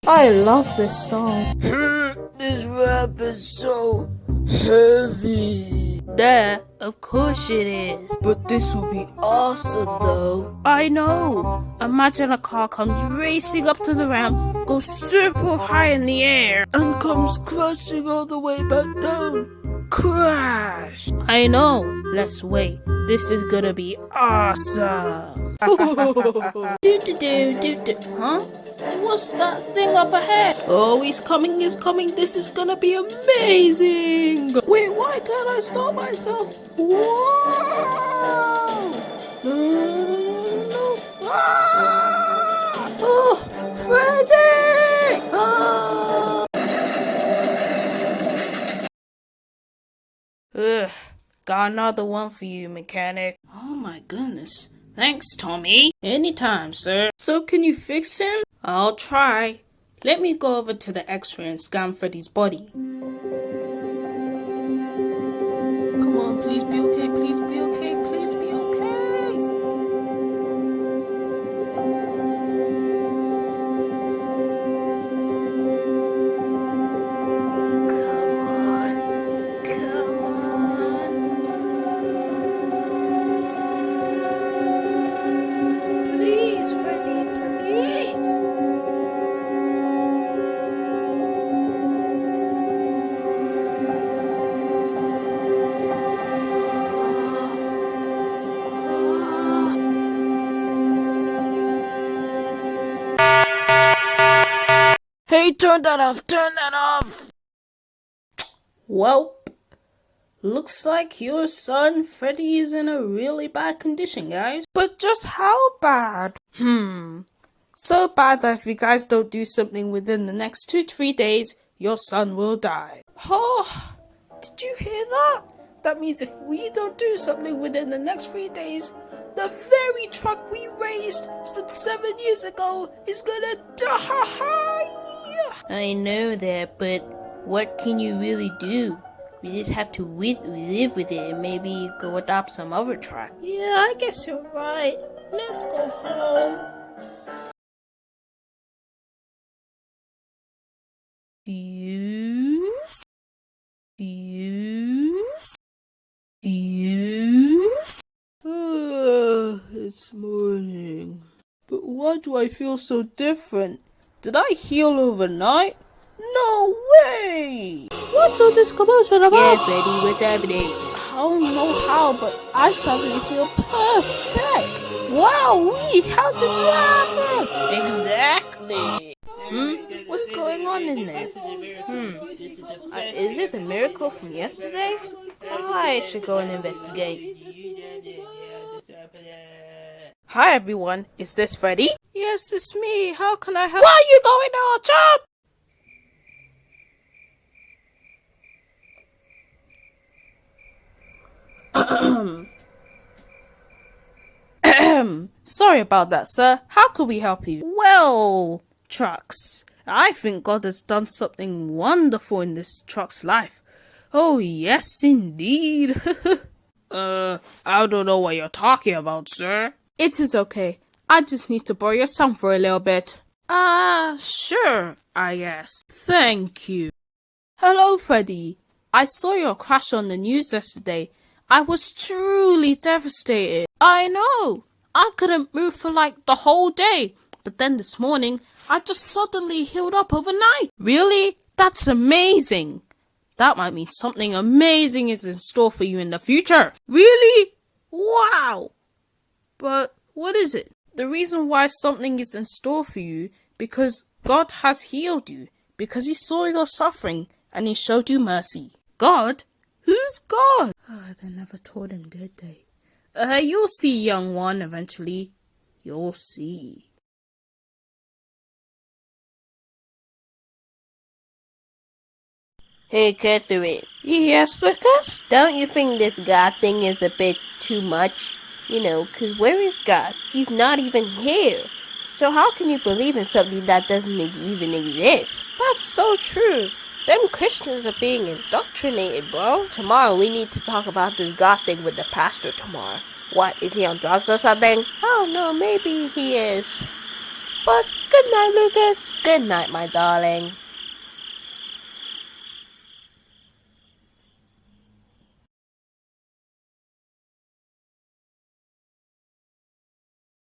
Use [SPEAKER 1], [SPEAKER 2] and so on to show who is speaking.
[SPEAKER 1] I love this song.
[SPEAKER 2] This rap is so heavy.
[SPEAKER 1] There, of course it is.
[SPEAKER 2] But this will be awesome though.
[SPEAKER 1] I know. Imagine a car comes racing up to the ramp, goes super high in the air,
[SPEAKER 2] and comes crashing all the way back down. Crash!
[SPEAKER 1] I know. Let's wait. This is gonna be awesome. Huh? What's that thing up ahead? Oh, he's coming, he's coming. This is gonna be amazing.
[SPEAKER 2] Wait, why can't I stop myself? Whoa! No. Ah! Oh, Freddy! Ah!
[SPEAKER 1] Ugh, got another one for you, mechanic. Oh my goodness. Thanks, Tommy. Anytime, sir. So can you fix him? I'll try. Let me go over to the X-ray and scan Freddy's body.
[SPEAKER 2] Come on, please be okay, please be okay, please be okay. Hey, turn that off!
[SPEAKER 1] Well, looks like your son Freddy is in a really bad condition, guys. But just how bad? So bad that if you guys don't do something within the next 2 to 3 days, your son will die. Oh, did you hear that? That means if we don't do something within the next 3 days, the very truck we raised since 7 years ago is gonna die! I know that, but what can you really do? We just have to live with it and maybe go adopt some other truck. Yeah, I guess you're right. Let's go home.
[SPEAKER 2] It's morning. But why do I feel so different? Did I heal overnight? No way!
[SPEAKER 1] What's all this commotion about?
[SPEAKER 2] Yeah, Freddy, what's happening? I don't know how, but I suddenly feel perfect!
[SPEAKER 1] Wow, how did that happen?
[SPEAKER 2] Exactly!
[SPEAKER 1] What's going on in there? Is it the miracle from yesterday? I should go and investigate. Hi everyone, is this Freddy?
[SPEAKER 2] Yes, it's me. How can I help?
[SPEAKER 1] Why are you going on, John? Sorry about that, sir. How could we help you? Well, trucks, I think God has done something wonderful in this truck's life. Oh, yes, indeed. I don't know what you're talking about, sir. It is okay. I just need to borrow your son for a little bit. Sure, I guess. Thank you. Hello, Freddy. I saw your crash on the news yesterday. I was truly devastated. I know. I couldn't move for like the whole day. But then this morning, I just suddenly healed up overnight. Really? That's amazing. That might mean something amazing is in store for you in the future. Really? Wow. But what is it? The reason why something is in store for you, because God has healed you, because he saw your suffering and he showed you mercy. God? Who's God? They never told him, did they? You'll see, young one, eventually. You'll see.
[SPEAKER 3] Hey, Catherine.
[SPEAKER 1] Yes, Lucas?
[SPEAKER 3] Don't you think this God thing is a bit too much? You know, 'cause where is God? He's not even here. So how can you believe in something that doesn't even exist?
[SPEAKER 1] That's so true. Them Christians are being indoctrinated, bro.
[SPEAKER 3] Tomorrow we need to talk about this God thing with the pastor tomorrow. What, is he on drugs or something?
[SPEAKER 1] Oh no, maybe he is.
[SPEAKER 2] But good night, Lucas.
[SPEAKER 3] Good night, my darling.